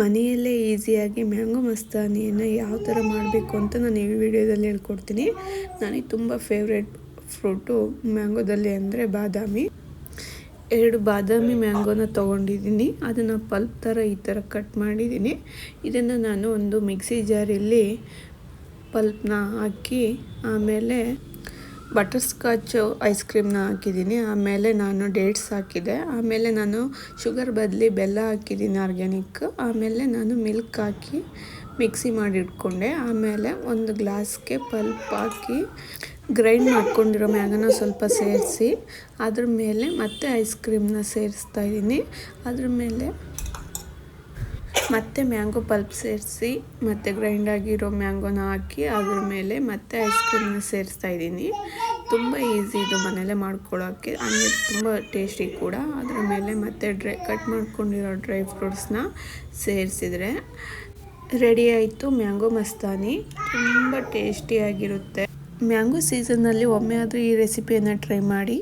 ಮನೆಯಲ್ಲೇ ಈಸಿಯಾಗಿ ಮ್ಯಾಂಗೋ ಮಸ್ತಾನಿಯನ್ನು ಯಾವ ಥರ ಮಾಡಬೇಕು ಅಂತ ನಾನು ಈ ವಿಡಿಯೋದಲ್ಲಿ ಹೇಳ್ಕೊಡ್ತೀನಿ. ನನಗೆ ತುಂಬ ಫೇವ್ರೆಟ್ ಫ್ರೂಟು ಮ್ಯಾಂಗೋದಲ್ಲಿ ಅಂದರೆ ಬಾದಾಮಿ. 2 ಬಾದಾಮಿ ಮ್ಯಾಂಗೋನ ತೊಗೊಂಡಿದ್ದೀನಿ. ಅದನ್ನು ಪಲ್ಪ್ ಥರ ಈ ಥರ ಕಟ್ ಮಾಡಿದ್ದೀನಿ. ಇದನ್ನು ನಾನು ಒಂದು ಮಿಕ್ಸಿ ಜಾರಲ್ಲಿ ಪಲ್ಪ್ನ ಹಾಕಿ ಆಮೇಲೆ ಬಟರ್ ಸ್ಕಾಚ್ ಐಸ್ ಕ್ರೀಮ್ನ ಹಾಕಿದ್ದೀನಿ. ಆಮೇಲೆ ನಾನು ಡೇಟ್ಸ್ ಹಾಕಿದೆ. ಆಮೇಲೆ ನಾನು ಶುಗರ್ ಬದಲಿ ಬೆಲ್ಲ ಹಾಕಿದ್ದೀನಿ ಆರ್ಗ್ಯಾನಿಕ್. ಆಮೇಲೆ ನಾನು ಮಿಲ್ಕ್ ಹಾಕಿ ಮಿಕ್ಸಿ ಮಾಡಿ ಇಟ್ಕೊಂಡೆ. ಆಮೇಲೆ ಒಂದು ಗ್ಲಾಸ್ಗೆ ಪಲ್ಪ್ ಹಾಕಿ ಗ್ರೈಂಡ್ ಮಾಡ್ಕೊಂಡಿರೋ ಮ್ಯಾಂಗೋನ ಸ್ವಲ್ಪ ಸೇರಿಸಿ ಅದ್ರ ಮೇಲೆ ಮತ್ತೆ ಐಸ್ ಕ್ರೀಮ್ನ ಸೇರಿಸ್ತಾ ಇದ್ದೀನಿ. ಅದ್ರ ಮೇಲೆ ಮತ್ತೆ ಮ್ಯಾಂಗೋ ಪಲ್ಪ್ ಸೇರಿಸಿ ಮತ್ತು ಗ್ರೈಂಡ್ ಆಗಿರೋ ಮ್ಯಾಂಗೋನ ಹಾಕಿ ಅದ್ರ ಮೇಲೆ ಮತ್ತೆ ಐಸ್ ಕ್ರೀಮ್ನ ಸೇರಿಸ್ತಾ ಇದ್ದೀನಿ. ತುಂಬ ಈಸಿ ಇದು ಮನೆಯಲ್ಲೇ ಮಾಡ್ಕೊಳ್ಳೋಕ್ಕೆ, ಅಂದರೆ ತುಂಬ ಟೇಸ್ಟಿ ಕೂಡ. ಅದರ ಮೇಲೆ ಮತ್ತೆ ಕಟ್ ಮಾಡ್ಕೊಂಡಿರೋ ಡ್ರೈ ಫ್ರೂಟ್ಸ್ನ ಸೇರಿಸಿದ್ರೆ ರೆಡಿ ಆಯಿತು ಮ್ಯಾಂಗೋ ಮಸ್ತಾನಿ. ತುಂಬ ಟೇಸ್ಟಿಯಾಗಿರುತ್ತೆ. ಮ್ಯಾಂಗೋ ಸೀಸನ್ನಲ್ಲಿ ಒಮ್ಮೆ ಆದರೂ ಈ ರೆಸಿಪಿಯನ್ನು ಟ್ರೈ ಮಾಡಿ.